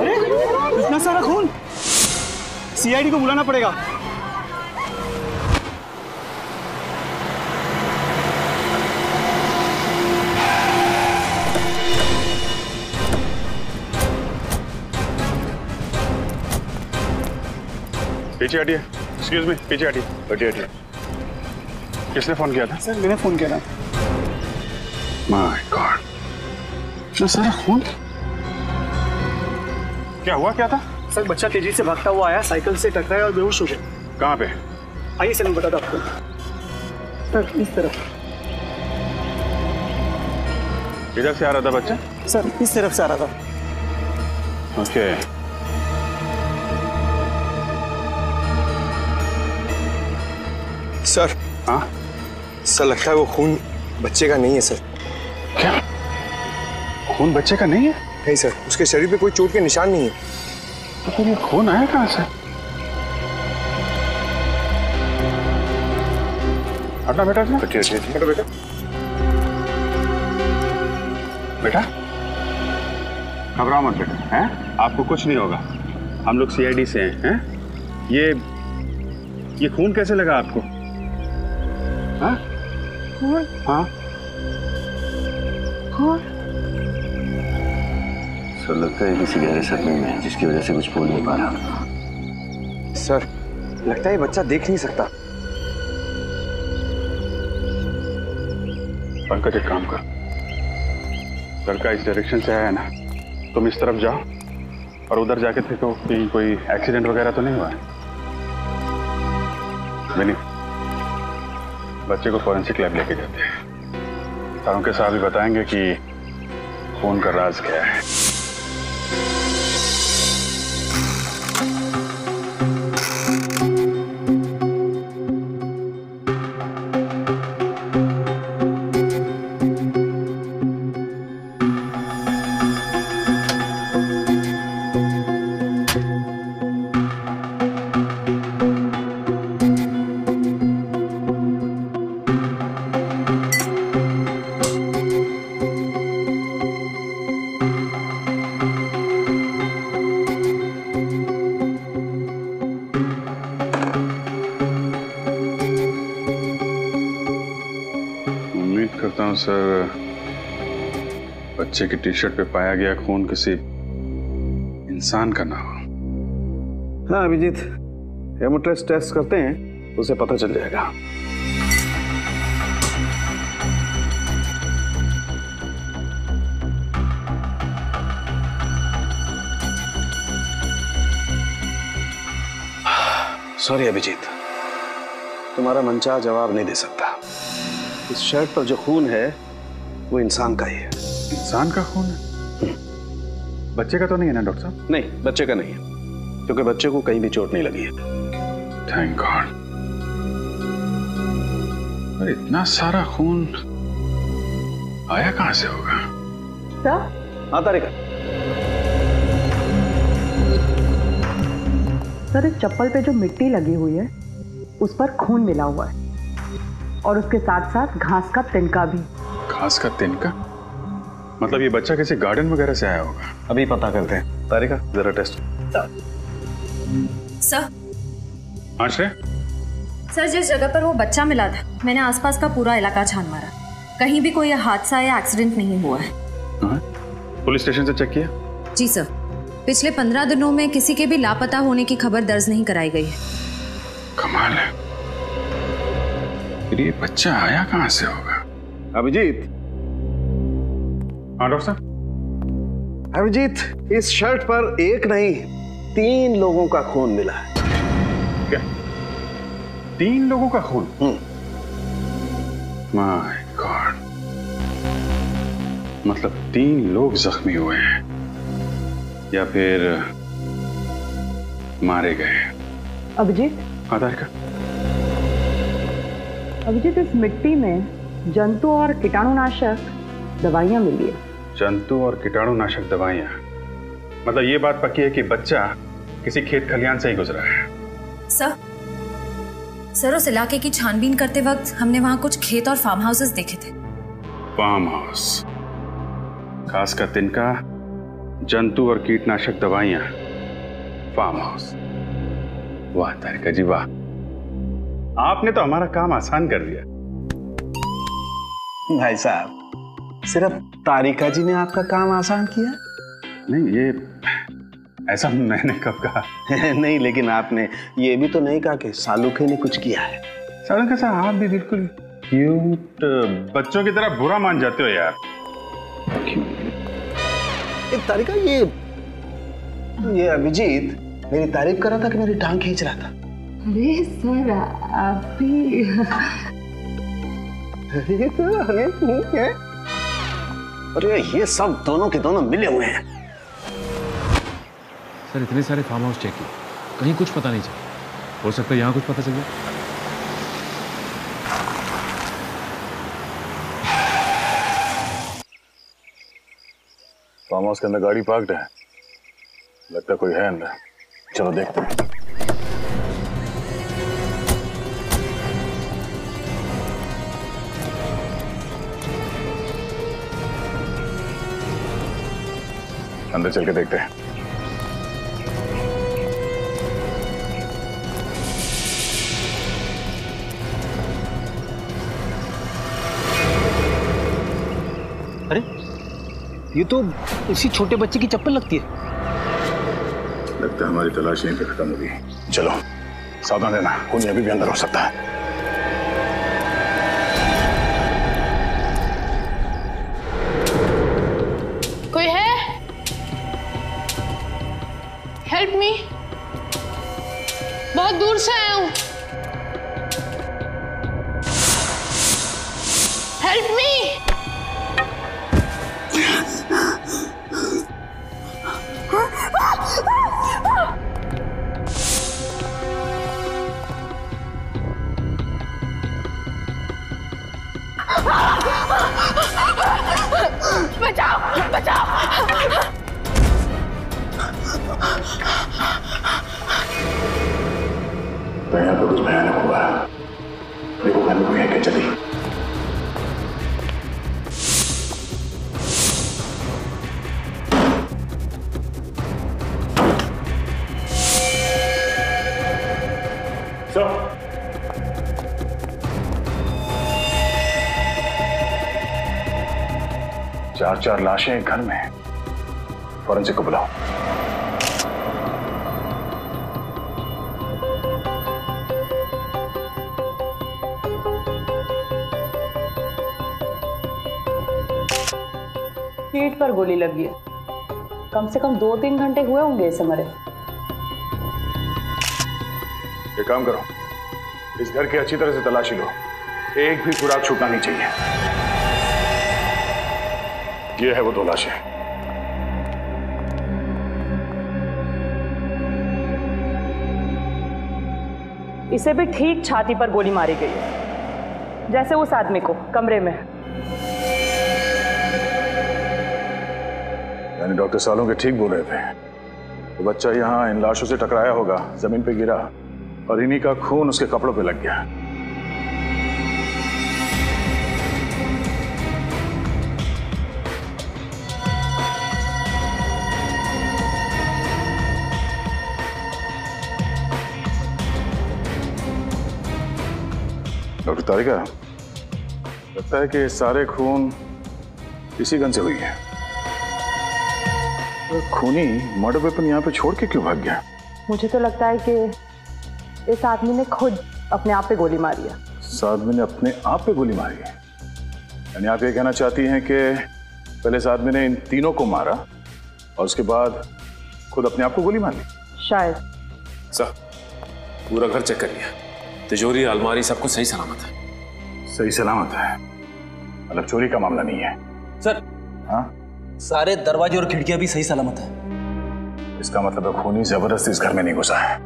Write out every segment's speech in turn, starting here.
अरे इतना सारा खून, सीआईडी को बुलाना पड़ेगा। पीछे हटिए। एक्सक्यूज मी, पीछे हटिए। हटिए। किसने फोन किया था? सर मैंने फोन किया था। माय गॉड, इतना सारा खून। क्या हुआ, क्या था? सर बच्चा तेजी से भागता हुआ आया, साइकिल से टकराया और बेहोश हो गया। कहाँ पे? आइए सर मैं बताता आपको। सर इस तरफ। किधर से आ रहा था बच्चा? सर इस तरफ से आ रहा था। ओके। सर। हाँ सर लगता है वो खून बच्चे का नहीं है सर। क्या? खून बच्चे का नहीं है? नहीं सर, उसके शरीर पे कोई चोट के निशान नहीं है। तो फिर ये खून आया कहाँ से? हटना बेटा, हटो बेटा। बेटा घबराओ मत बेटा, हैं? आपको कुछ नहीं होगा, हम लोग सीआईडी से हैं। ये खून कैसे लगा आपको? हाँ? हाँ? सर लगता है किसी गहरे सदमे में है, जिसकी वजह से कुछ बोल नहीं पा रहा। सर लगता है ये बच्चा देख नहीं सकता। पंकज एक काम कर, लड़का इस डायरेक्शन से आया ना, तुम इस तरफ जाओ और उधर जाके देखो कि कोई एक्सीडेंट वगैरह तो नहीं हुआ है। विनी, बच्चे को फॉरेंसिक लैब लेके जाते हैं। सारों के साथ भी बताएंगे कि खून का राज क्या है। करता हूँ सर, बच्चे की टी शर्ट पे पाया गया खून किसी इंसान का ना हो। हाँ अभिजीत, हेमोटेस्ट टेस्ट करते हैं, उसे पता चल जाएगा। सॉरी अभिजीत, तुम्हारा मनचाहा जवाब नहीं दे सकता। इस शर्ट पर जो खून है वो इंसान का ही है। इंसान का खून है? बच्चे का तो नहीं है ना डॉक्टर साहब? नहीं, बच्चे का नहीं है, क्योंकि बच्चे को कहीं भी चोट नहीं लगी है। Thank God. पर इतना सारा खून आया कहां से होगा? हाँ तारिका। सर इस चप्पल पे जो मिट्टी लगी हुई है उस पर खून मिला हुआ है और उसके साथ साथ घास का तिनका भी। घास का तिनका? मतलब ये बच्चा किसी गार्डन वगैरह से आया होगा। अभी पता करते हैं। तारिका जरा टेस्ट। सर। हाँ श्रेय? सर जिस जगह पर वो बच्चा मिला था, मैंने आसपास का पूरा इलाका छान मारा, कहीं भी कोई हादसा या एक्सीडेंट नहीं हुआ है। पुलिस स्टेशन से चेक किया? जी सर, पिछले 15 दिनों में किसी के भी लापता होने की खबर दर्ज नहीं कराई गई है। कमाल है, फिर ये बच्चा आया कहां से होगा? अभिजीत। हाँ डॉक्टर साहब। अभिजीत, इस शर्ट पर एक नहीं 3 लोगों का खून मिला है। क्या 3 लोगों का खून? माय गॉड, मतलब 3 लोग जख्मी हुए हैं या फिर मारे गए। अभिजीत। हाँ तारिका। अभिजीत इस मिट्टी में जंतु और कीटाणुनाशक दवाइयां मिली है। जंतु और कीटाणुनाशक दवाइयां? मतलब ये बात पक्की है कि बच्चा किसी खेत खलियान से ही गुजरा है। सर उस इलाके की छानबीन करते वक्त हमने वहां कुछ खेत और फार्म हाउसेस देखे थे। Farm house? घास का तिनका, जंतु और कीटनाशक दवाइयां, फार्म हाउस। वाह तारिका जी वाह, आपने तो हमारा काम आसान कर दिया। भाई साहब, सिर्फ तारिका जी ने आपका काम आसान किया? नहीं, ये ऐसा मैंने कब कहा? नहीं, लेकिन आपने ये भी तो नहीं कहा कि सालुखे ने कुछ किया है। सालुखे साहब, आप भी बिल्कुल क्यूट बच्चों की तरह बुरा मान जाते हो यार। तारिका, ये अभिजीत मेरी तारीफ कर रहा था कि मेरी टांग खींच रहा था? अरे सर, आप भी अरे ये सब दोनों के दोनों मिले हुए हैं। सर इतने सारे फार्म हाउस चेक किए, कहीं कुछ पता नहीं चला। हो सकता है यहाँ कुछ पता चल जाए। फार्म हाउस के अंदर गाड़ी पार्क्ड है, लगता कोई है अंदर। चलो देखते हैं। अंदर चल के देखते हैं। अरे ये तो उसी छोटे बच्चे की चप्पल लगती है। लगता है हमारी तलाश यहीं पे खत्म होगी। चलो सावधान रहना, खूनी अभी भी अंदर हो सकता है। कोई है? हेल्प मी, बहुत दूर से आया हूं। Help me. बचाओ बचाओ। तो यहाँ पे कुछ भयानक हुआ है। देखो घर में कोई है क्या? चली चार लाशें एक घर में। फॉरेंसिक को बुलाओ। पीठ पर गोली लगी है। कम से कम 2-3 घंटे हुए होंगे इसे मरे। ये काम करो, इस घर की अच्छी तरह से तलाशी लो। एक भी सुराग छूटना नहीं चाहिए। ये है वो 2 लाशें। इसे भी ठीक छाती पर गोली मारी गई है, जैसे उस आदमी को कमरे में। यानी डॉक्टर सालों के ठीक बोल रहे थे। तो बच्चा यहाँ इन लाशों से टकराया होगा, जमीन पे गिरा और इन्हीं का खून उसके कपड़ों पे लग गया। डॉक्टर तारिका, लगता है कि सारे खून इसी गन से हुई है। तो खूनी मर्डर वेपन यहाँ पे छोड़ के क्यों भाग गया? मुझे तो लगता है कि इस आदमी ने खुद अपने आप पे गोली मारी है। इस आदमी ने अपने आप पे गोली मारी है? यानी आप ये कहना चाहती हैं कि पहले इस आदमी ने इन तीनों को मारा और उसके बाद खुद अपने आप को गोली मार ली? शायद। सर पूरा घर चेक कर लिया, तिजोरी अलमारी सब कुछ सही सलामत है। सही सलामत है? मतलब चोरी का मामला नहीं है? सर हाँ, सारे दरवाजे और खिड़कियां भी सही सलामत है। इसका मतलब है खूनी जबरदस्ती इस घर में नहीं घुसा है।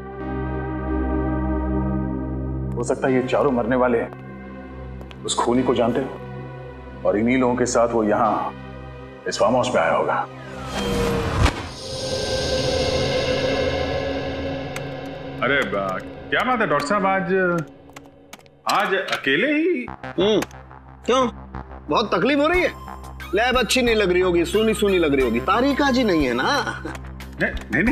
हो सकता है ये चारों मरने वाले उस खूनी को जानते हो और इन्हीं लोगों के साथ वो यहाँ इस फार्म हाउस पे आया होगा। अरे क्या बात है डॉक्टर साहब, आज अकेले ही? क्यों, बहुत तकलीफ हो रही है? लैब अच्छी नहीं लग रही होगी, सूनी सूनी लग रही होगी। तारिका जी नहीं है ना? नहीं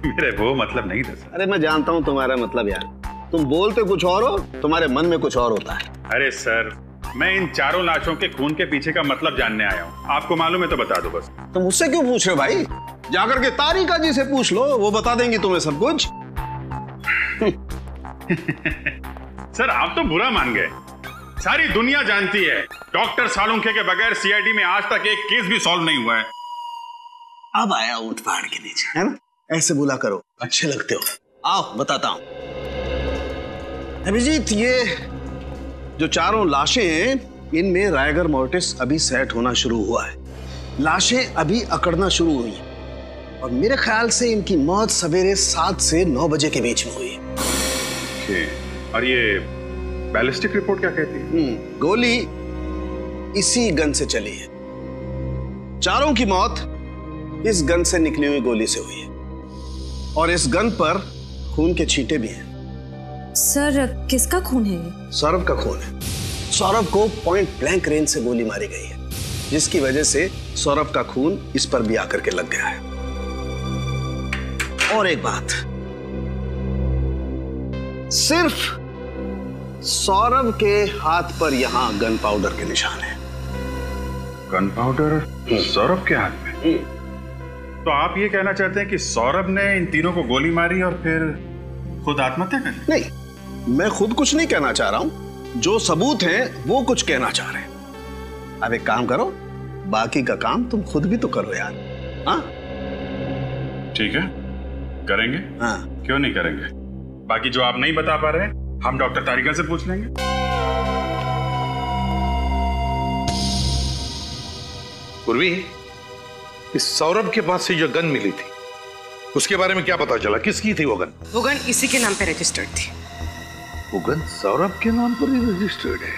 मेरे वो मतलब नहीं था सर। अरे मैं जानता हूँ तुम्हारा मतलब यार, तुम बोलते कुछ और हो, तुम्हारे मन में कुछ और होता है। अरे सर, मैं इन चारों लाशों के खून के पीछे का मतलब जानने आया हूँ। आपको मालूम है तो बता दो बस। तुम मुझसे क्यों पूछ रहे हो भाई? जाकर के तारिका जी से पूछ लो, वो बता देंगी तुम्हें सब कुछ। सर आप तो बुरा मान गए। सारी दुनिया जानती है डॉक्टर सालुंखे के बगैर सीआईडी में आज तक एक केस भी सॉल्व नहीं हुआ है। अब आया ऊंट पहाड़ के नीचे, है ना? ऐसे बोला करो, अच्छे लगते हो। आओ बताता हूं। अभिजीत, ये जो चारों लाशें हैं, इनमें राइगर मोर्टिस अभी सेट होना शुरू हुआ है। लाशें अभी अकड़ना शुरू हुई हैं और मेरे ख्याल से इनकी मौत सवेरे 7 से 9 बजे के बीच में हुई है। और ये बैलिस्टिक रिपोर्ट क्या कहती है? गोली इसी गन से चली है। चारों की मौत इस गन से निकली हुई गोली से हुई है और इस गन पर खून के छींटे भी हैं। सर किसका खून है ये? सौरभ का खून है। सौरभ को पॉइंट ब्लैंक रेंज से गोली मारी गई है, जिसकी वजह से सौरभ का खून इस पर भी आकर के लग गया है। और एक बात, सिर्फ सौरभ के हाथ पर यहां गन पाउडर के निशान है। गन पाउडर सौरभ के हाथ में? तो आप ये कहना चाहते हैं कि सौरभ ने इन तीनों को गोली मारी और फिर खुद आत्महत्या कर ली? नहीं, मैं खुद कुछ नहीं कहना चाह रहा हूं। जो सबूत हैं वो कुछ कहना चाह रहे हैं। अब एक काम करो, बाकी का काम तुम खुद भी तो करो यार। हाँ ठीक है, करेंगे। हाँ क्यों नहीं करेंगे? बाकी जो आप नहीं बता पा रहे हम डॉक्टर तारिका से पूछ लेंगे। पूर्वी, इस सौरभ के पास से जो गन मिली थी उसके बारे में क्या पता चला? किसकी थी वो गन? वो गन इसी के नाम पे रजिस्टर्ड थी। वो गन सौरभ के नाम पर ही रजिस्टर्ड है।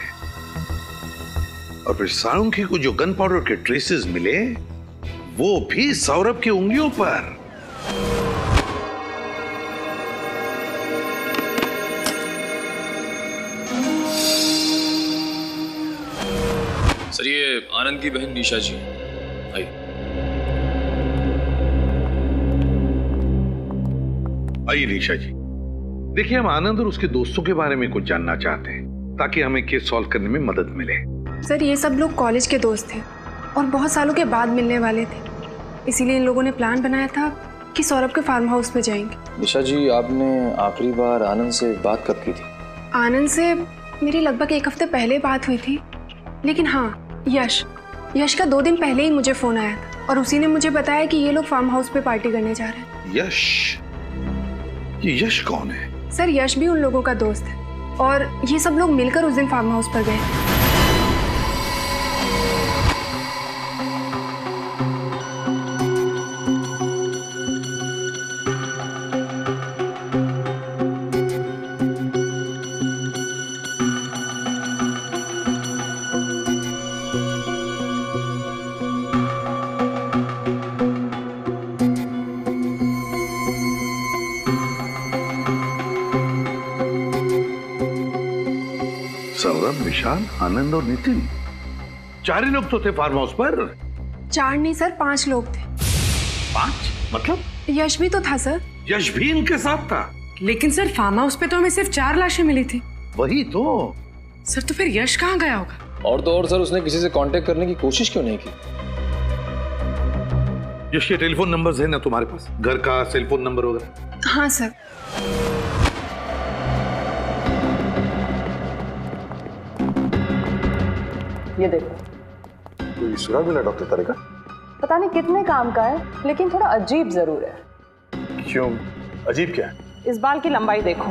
और फिर सालुंखे को जो गन पाउडर के ट्रेसेस मिले वो भी सौरभ की उंगलियों पर। सर ये आनंद की बहन निशा जी है। आइए निशा जी, देखिए हम आनंद और उसके दोस्तों के बारे में कुछ जानना चाहते हैं ताकि हमें केस सॉल्व करने में मदद मिले। सर ये सब लोग कॉलेज के दोस्त थे और बहुत सालों के बाद मिलने वाले थे, इसीलिए इन लोगों ने प्लान बनाया था कि सौरभ के फार्म हाउस में जाएंगे। निशा जी, आपने आखिरी बार आनंद से बात कब की थी? आनंद से मेरी लगभग 1 हफ्ते पहले बात हुई थी, लेकिन हाँ यश का 2 दिन पहले ही मुझे फोन आया था और उसी ने मुझे बताया कि ये लोग फार्म हाउस पे पार्टी करने जा रहे हैं। यश? ये यश कौन है? सर यश भी उन लोगों का दोस्त है और ये सब लोग मिलकर उस दिन फार्म हाउस पर गए। सौरभ, विशाल, आनंद और नितिन, 4 ही लोग तो थे फार्म हाउस पर। 4 नहीं सर, 5 लोग थे। 5? मतलब? यश भी तो था सर। यश भी इनके साथ था? लेकिन सर फार्म हाउस पे तो हमें सिर्फ 4 लाशें मिली थी। वही तो सर, तो फिर यश कहाँ गया होगा? और तो और सर, उसने किसी से कांटेक्ट करने की कोशिश क्यों नहीं की? यश के टेलीफोन नंबर्स है ना तुम्हारे पास? घर का सेलफोन नंबर वगैरह? हाँ सर। ये देखो, कोई सुराग मिला डॉक्टर तारिका? पता नहीं कितने काम का है, लेकिन थोड़ा अजीब जरूर है। क्यों? अजीब क्या है? इस बाल की लंबाई देखो।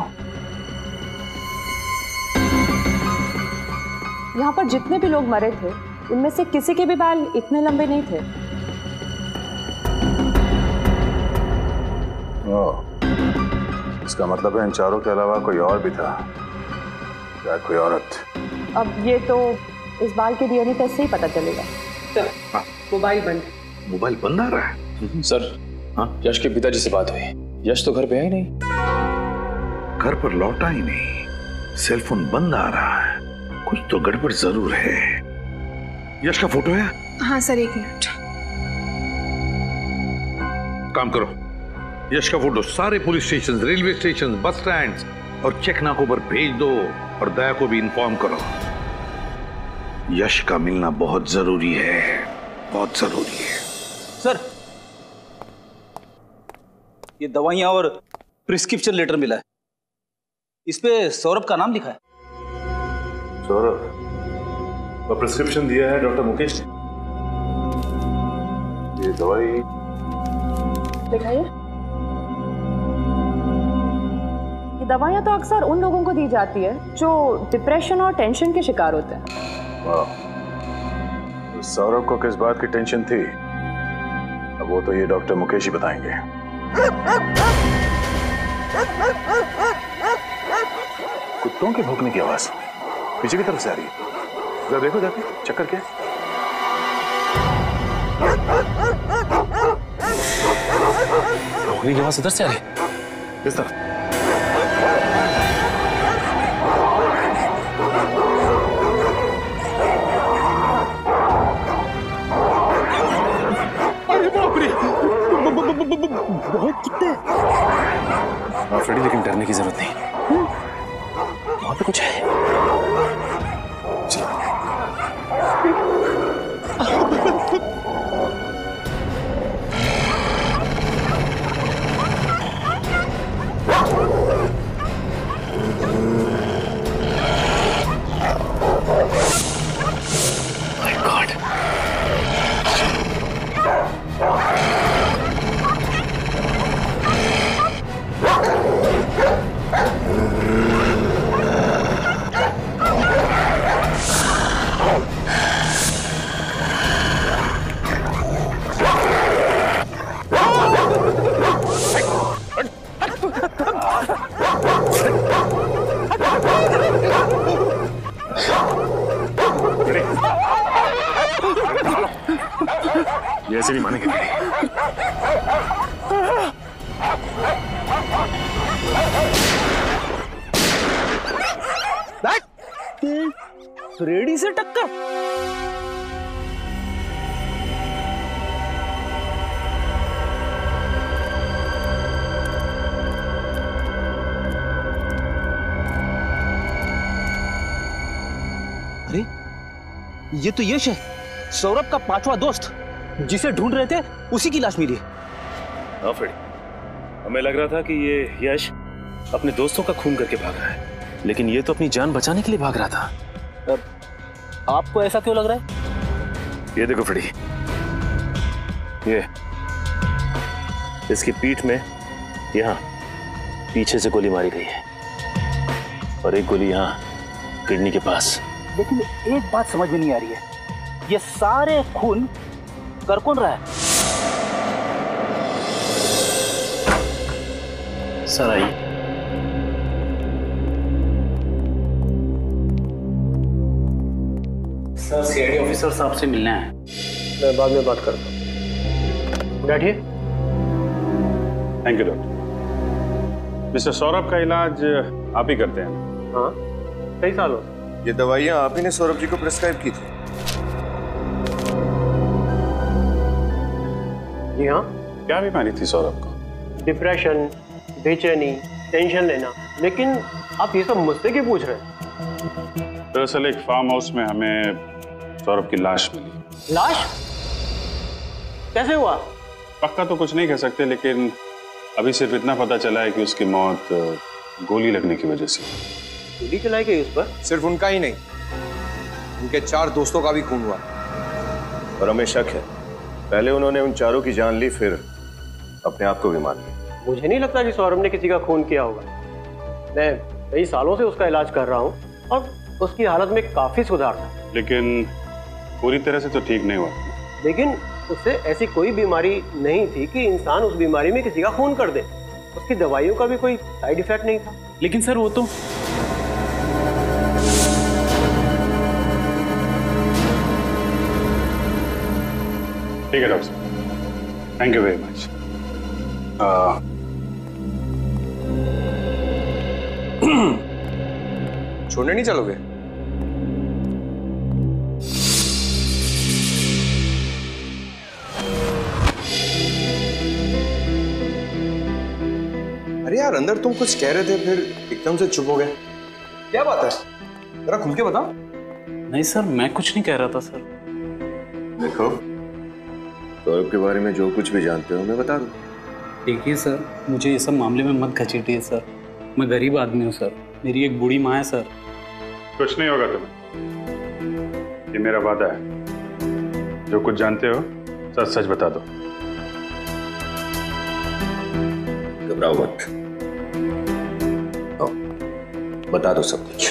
यहाँ पर जितने भी लोग मरे थे उनमें से किसी के भी बाल इतने लंबे नहीं थे। इसका मतलब है इन चारों के अलावा कोई और भी था, या कोई औरत। अब ये तो इस बाल के डीएनए टेस्ट से ही पता चलेगा। मोबाइल बंद। मोबाइल बंद आ रहा है? सर हाँ, यश के पिताजी से बात हुई। यश तो घर पे है ही नहीं। घर पर लौटा ही नहीं, सेलफोन बंद आ रहा है। कुछ तो गड़बड़ जरूर है। यश का फोटो है? हाँ सर, 1 मिनट। काम करो, यश का फोटो सारे police station, railway station, bus stand और चेक नाकों पर भेज दो और दया को भी इन्फॉर्म करो। यश का मिलना बहुत जरूरी है, बहुत जरूरी है। सर, ये दवाइयां और प्रिस्क्रिप्शन लेटर मिला है, इस पे सौरभ का नाम लिखा है। सौरभ, वो प्रिस्क्रिप्शन दिया है डॉक्टर मुकेश ने। ये दवाई दिखाइए। ये दवाइयां तो अक्सर उन लोगों को दी जाती है जो डिप्रेशन और टेंशन के शिकार होते हैं। वाह, तो सौरभ को किस बात की टेंशन थी, अब वो तो ये डॉक्टर मुकेश ही बताएंगे। कुत्तों के भौंकने की आवाज पीछे की तरफ से आ रही है, जरा देखो जाके, चक्कर क्या है? भौंकने की आवाज इधर से आ रही है, इस तरफ। बहुत कुत्ते। हाँ फ्रेडी, लेकिन डरने की जरूरत नहीं, वहां पे कुछ है। चलो। My God. ये ऐसे नहीं मानेंगे। फ्रेडी से टक्कर। अरे ये तो यश है, सौरभ का 5वां दोस्त, जिसे ढूंढ रहे थे उसी की लाश मिली। हाँ फ्रेडी, हमें लग रहा था कि ये यश अपने दोस्तों का खून करके भाग रहा है, लेकिन ये तो अपनी जान बचाने के लिए भाग रहा था। आपको ऐसा क्यों लग रहा है? ये देखो फ्रेडी, ये इसकी पीठ में यहाँ पीछे से गोली मारी गई है और एक गोली यहाँ किडनी के पास। लेकिन एक बात समझ में नहीं आ रही है, ये सारे खून कर कौन रहा है? सर आइए। सर, सीआईडी ऑफिसर साहब से मिलना है। मैं बाद में बात करता हूँ, बैठिए। Thank you doctor. Mister Saurabh का इलाज आप ही करते हैं? हाँ, कई सालों। ये दवाइयाँ आप ही ने सौरभ जी को प्रिस्क्राइब की थी? जी हाँ। क्या बीमारी थी सौरभ को? डिप्रेशन, बेचैनी, टेंशन लेना। लेकिन आप ये सब मुझसे क्यों पूछ रहे हैं? दरअसल एक फार्म हाउस में हमें सौरभ की लाश मिली। लाश? कैसे हुआ? पक्का तो कुछ नहीं कह सकते, लेकिन अभी सिर्फ इतना पता चला है कि उसकी मौत गोली लगने की वजह से। गोली चलाई गई उस पर? सिर्फ उनका ही नहीं, उनके 4 दोस्तों का भी खून हुआ। और हमें शक है पहले उन्होंने उन चारों की जान ली, फिर अपने आप को भी मार लिया। मुझे नहीं लगता कि सौरभ ने किसी का खून किया होगा। मैं कई सालों से उसका इलाज कर रहा हूँ और उसकी हालत में काफी सुधार था। लेकिन पूरी तरह से तो ठीक नहीं हुआ। लेकिन उससे ऐसी कोई बीमारी नहीं थी कि इंसान उस बीमारी में किसी का खून कर दे। उसकी दवाइयों का भी कोई साइड इफेक्ट नहीं था। लेकिन सर वो तो ठीक है डॉक्टर साहब, थैंक यू वेरी मच। छोड़ने नहीं चलोगे? यार अंदर तुम कुछ कह रहे थे फिर एकदम से चुप हो गए, क्या बात है? जरा खुल के बताओ। नहीं सर, मैं कुछ नहीं कह रहा था सर। देखो, सौरभ के बारे में जो कुछ भी जानते हो मैं बता दूं। देखिए सर, मुझे ये सब मामले में मत घसीटिए सर। मैं गरीब आदमी हूँ सर, मेरी एक बूढ़ी माँ है सर। कुछ नहीं होगा तुम्हें, ये मेरा वादा है। जो कुछ जानते हो सच सच बता दो। घबराओ मत, बता दो सब कुछ।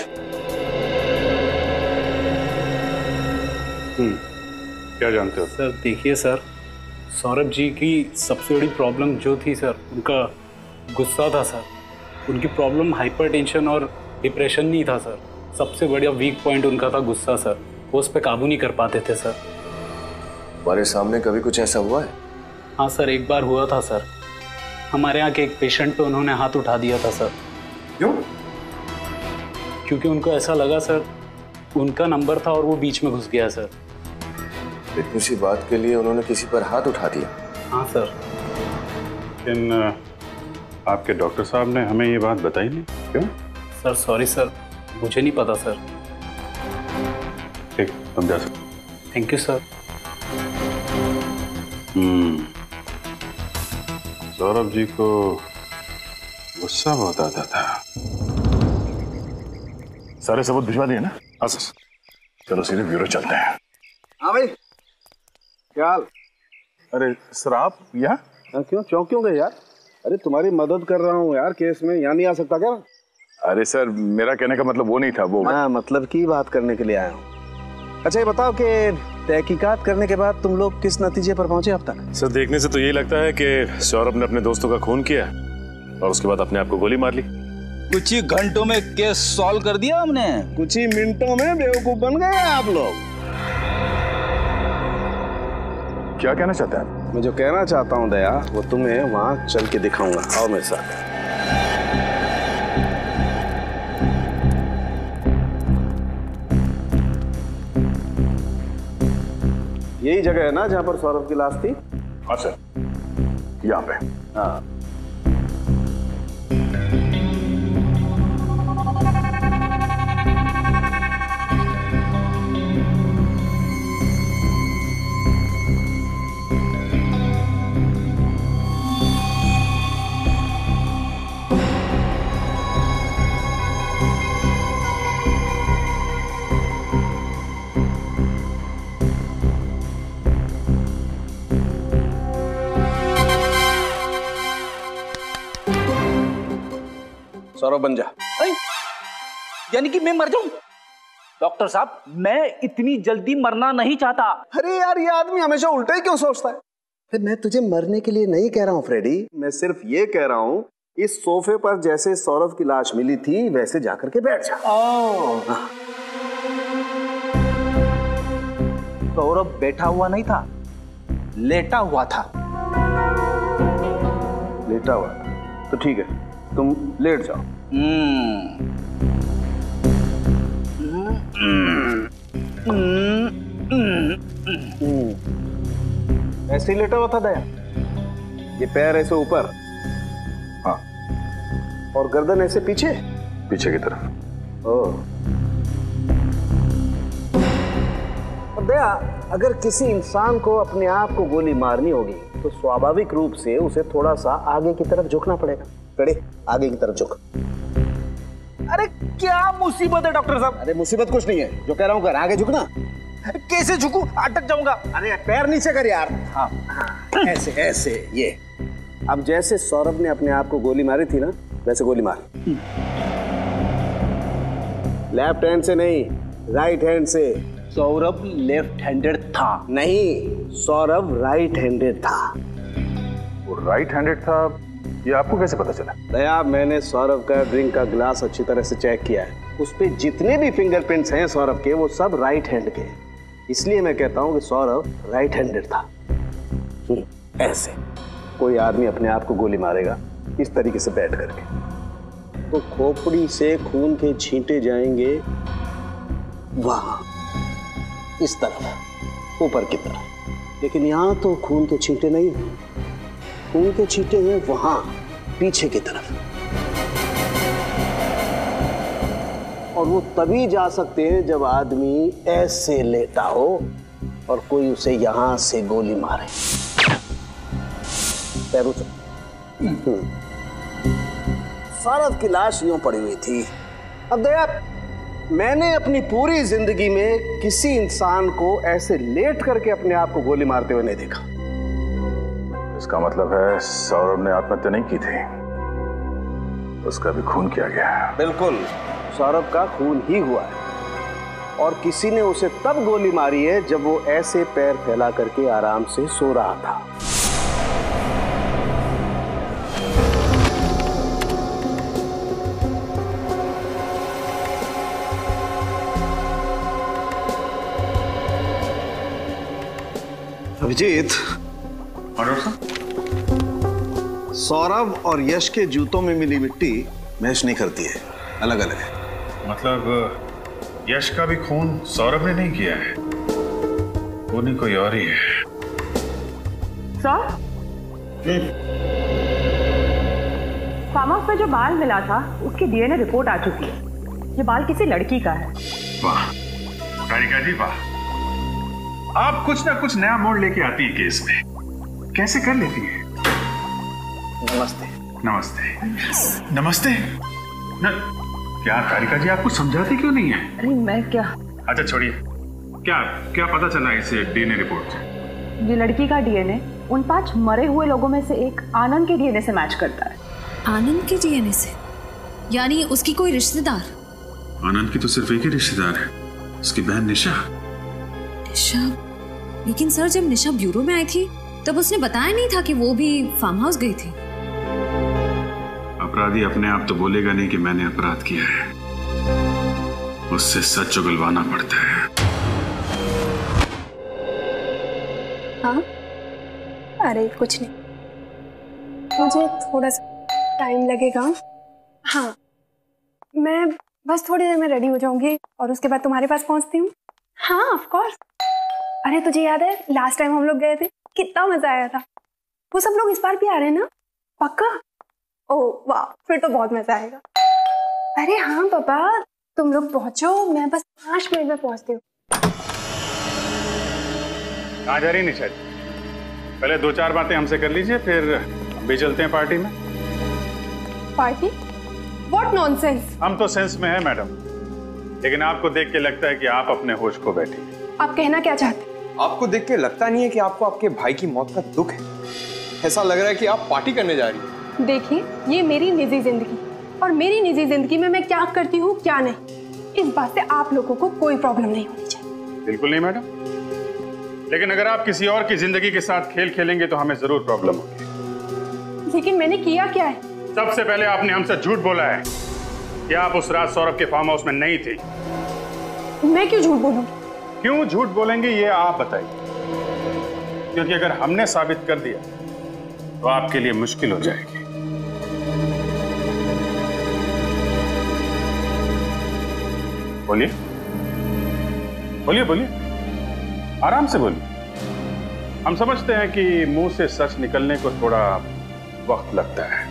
क्या जानते हो? सर देखिए सर, सौरभ जी की सबसे बड़ी प्रॉब्लम जो थी सर, उनका गुस्सा था सर। उनकी प्रॉब्लम हाइपरटेंशन और डिप्रेशन नहीं था सर। सबसे बड़ा वीक पॉइंट उनका था गुस्सा सर। वो उस पर काबू नहीं कर पाते थे सर। हमारे सामने कभी कुछ ऐसा हुआ है? हाँ सर, एक बार हुआ था सर। हमारे यहाँ के एक पेशेंट पे उन्होंने हाथ उठा दिया था सर। क्यों? क्योंकि उनको ऐसा लगा सर उनका नंबर था और वो बीच में घुस गया सर। इतनी सी बात के लिए उन्होंने किसी पर हाथ उठा दिया? हाँ सर। लेकिन आपके डॉक्टर साहब ने हमें ये बात बताई नहीं, क्यों? सर सॉरी सर, मुझे नहीं पता सर। ठीक, तुम जा सकते। Thank you sir. Saurabh ji को गुस्सा बहुत आता था। सारे सबूत भिजवा दिए ना? हाँ सर। चलो सीधे ब्यूरो चलते हैं। हाँ भाई, क्या हाल? अरे सर आप यहाँ? हाँ, क्यों चौंक क्यों गए यार? अरे तुम्हारी मदद कर रहा हूँ यार केस में, यहाँ नहीं आ सकता क्या? अरे सर मेरा कहने का मतलब वो नहीं था, वो हाँ मतलब की बात करने के लिए आया हूँ। अच्छा ये बताओ कि तहकीकात करने के बाद तुम लोग किस नतीजे पर पहुंचे अब तक? सर देखने से तो यही लगता है कि सौरभ ने अपने दोस्तों का खून किया और उसके बाद अपने आप को गोली मार ली। कुछ ही घंटों में केस सॉल्व कर दिया हमने। कुछ ही मिनटों में बेवकूफ बन गए आप लोग। क्या कहना चाहते हैं? मैं जो कहना चाहता हूँ दया, वो तुम्हें वहां चल के दिखाऊंगा। आओ मेरे साथ। यही जगह है ना जहां पर सौरभ की लाश थी? हाँ सर, यहाँ पे। हाँ सौरभ बन जा। यानी कि मैं मर जाऊं? डॉक्टर साहब, मैं इतनी जल्दी मरना नहीं चाहता। अरे यार, ये आदमी हमेशा उल्टा ही क्यों सोचता है? फिर मैं तुझे मरने के लिए नहीं कह रहा हूँ फ्रेडी, मैं सिर्फ ये कह रहा हूँ इस सोफे पर जैसे सौरभ की लाश मिली थी वैसे जाकर के बैठ जा। हाँ। सौरभ बैठा हुआ नहीं था, लेटा हुआ था। लेटा हुआ था तो ठीक है, तुम लेट जाओ। ऐसे ही लेटा हुआ था दया? ये पैर ऐसे ऊपर? हाँ। और गर्दन ऐसे पीछे? पीछे की तरफ। ओह। दया, अगर किसी इंसान को अपने आप को गोली मारनी होगी तो स्वाभाविक रूप से उसे थोड़ा सा आगे की तरफ झुकना पड़ेगा। खड़े, आगे की तरफ झुक। अरे क्या मुसीबत है डॉक्टर साहब? अरे मुसीबत कुछ नहीं है, जो कह रहा हूँ कर, आगे झुकना। कैसे झुकूं? अटक जाऊंगा। अरे पैर नीचे कर यार। हाँ, ऐसे ऐसे, ये। अब जैसे सौरभ ने अपने आप को गोली मारी थी ना, वैसे गोली मार। लेफ्ट हैंड से नहीं, राइट हैंड से। सौरभ लेफ्ट हैंडेड था। नहीं, सौरभ राइट हैंडेड था। वो राइट हैंडेड था, ये आपको कैसे पता चला? दया, मैंने सौरभ का ड्रिंक का ग्लास अच्छी तरह से चेक किया है। उस पे जितने भी फिंगरप्रिंट्स हैं सौरभ के, वो सब राइट हैंड के हैं। इसलिए मैं कहता हूँ कि सौरभ राइट हैंडेड था। ऐसे कोई आदमी अपने आप को गोली मारेगा इस तरीके से बैठ करके, तो खोपड़ी से खून के छींटे जाएंगे वहां, इस तरफ, ऊपर की तरफ। लेकिन यहाँ तो खून के छींटे नहीं, खून के छींटे हैं वहां, पीछे की तरफ। और वो तभी जा सकते हैं जब आदमी ऐसे लेटा हो और कोई उसे यहां से गोली मारे। पैरों से सौरभ की लाश यूं पड़ी हुई थी। अब दया, मैंने अपनी पूरी जिंदगी में किसी इंसान को ऐसे लेट करके अपने आप को गोली मारते हुए नहीं देखा। इसका मतलब है सौरभ ने आत्महत्या नहीं की थी, उसका भी खून किया गया है। बिल्कुल, सौरभ का खून ही हुआ है और किसी ने उसे तब गोली मारी है जब वो ऐसे पैर फैला करके आराम से सो रहा था। अभिजीत, सौरभ और यश के जूतों में मिली मिट्टी मैच नहीं करती है, अलग अलग है। मतलब यश का भी खून सौरभ ने नहीं किया है, वो नहीं कोई और ही है। सर, फार्म हाउस में जो बाल मिला था उसकी डीएनए रिपोर्ट आ चुकी है। ये बाल किसी लड़की का है। वाह कारिका जी वाह, आप कुछ ना कुछ नया मोड़ लेके आती है केस में, कैसे कर लेती है? नमस्ते। नमस्ते नमस्ते क्या कारिका जी, आप कुछ समझाती क्यों नहीं है? अरे मैं क्या। अच्छा छोड़िए, क्या क्या पता चला इसे डीएनए रिपोर्ट से? ये लड़की का डीएनए उन 5 मरे हुए लोगों में से एक आनंद के डीएनए से मैच करता है। आनंद के डीएनए से? यानी उसकी कोई रिश्तेदार? आनंद की तो सिर्फ एक ही रिश्तेदार है, उसकी बहन निशा। निशा? लेकिन सर जब निशा ब्यूरो में आई थी तब उसने बताया नहीं था कि वो भी फार्म हाउस गई थी। अपराधी अपने आप तो बोलेगा नहीं कि मैंने अपराध किया है, उससे सच उगलवाना पड़ता है। हाँ? अरे कुछ नहीं, मुझे थोड़ा सा टाइम लगेगा। हाँ, मैं बस थोड़ी देर में रेडी हो जाऊंगी और उसके बाद तुम्हारे पास पहुंचती हूँ। हाँ ऑफ कोर्स। अरे तुझे याद है लास्ट टाइम हम लोग गए थे, कितना मजा आया था। वो सब लोग इस बार भी आ रहे हैं ना? पक्का? ओह वाह, फिर तो बहुत मजा आएगा। अरे हाँ पापा, तुम लोग पहुंचो, मैं बस 5 मिनट में पहुंचती हूँ। कहाँ जा रही निशा? पहले 2-4 बातें हमसे कर लीजिए, फिर हम भी चलते हैं पार्टी में। पार्टी? What nonsense. हम तो सेंस में है मैडम, लेकिन आपको देख के लगता है कि आप अपने होश खो बैठी। आप कहना क्या चाहते? आपको देख के लगता नहीं है कि आपको आपके भाई की मौत का दुख है? ऐसा लग रहा है कि आप पार्टी करने जा रही हैं। देखिए, ये मेरी निजी जिंदगी और मेरी निजी जिंदगी में मैं क्या करती हूँ क्या नहीं, इस बात से आप लोगों को कोई प्रॉब्लम नहीं होनी चाहिए। बिल्कुल नहीं मैडम, लेकिन अगर आप किसी और की जिंदगी के साथ खेल खेलेंगे तो हमें जरूर प्रॉब्लम होगी। लेकिन मैंने किया क्या है? सबसे पहले आपने हमसे झूठ बोला है कि आप उस रात सौरभ के फार्म हाउस में नहीं थी। मैं क्यों झूठ बोलूंगी? क्यों झूठ बोलेंगे ये आप बताइए, क्योंकि अगर हमने साबित कर दिया तो आपके लिए मुश्किल हो जाएगी। बोलिए बोलिए बोलिए, आराम से बोलिए। हम समझते हैं कि मुंह से सच निकलने को थोड़ा वक्त लगता है,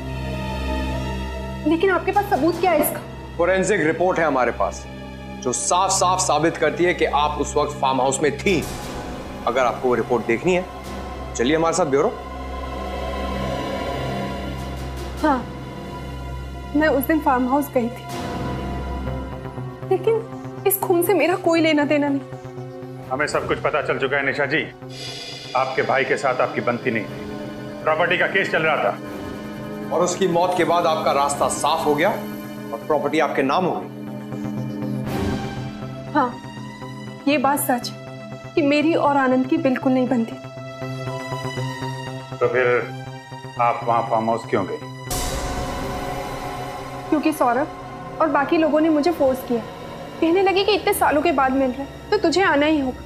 लेकिन आपके पास सबूत क्या है इसका? फोरेंसिक रिपोर्ट है हमारे पास जो साफ साफ साबित करती है कि आप उस वक्त फार्म हाउस में थी। अगर आपको वो रिपोर्ट देखनी है, चलिए हमारे साथ ब्यूरो। हाँ, मैं उस दिन फार्म हाउस गई थी, लेकिन इस खून से मेरा कोई लेना देना नहीं। हमें सब कुछ पता चल चुका है निशा जी। आपके भाई के साथ आपकी बनती नहीं थी, प्रॉपर्टी का केस चल रहा था, और उसकी मौत के बाद आपका रास्ता साफ हो गया और प्रॉपर्टी आपके नाम हो गई। हाँ, ये बात सच है कि मेरी और आनंद की बिल्कुल नहीं बनती। तो फिर आप वहां फार्म हाउस क्यों गई? क्योंकि सौरभ और बाकी लोगों ने मुझे फोर्स किया, कहने लगे कि इतने सालों के बाद मिल रहे तो तुझे आना ही होगा।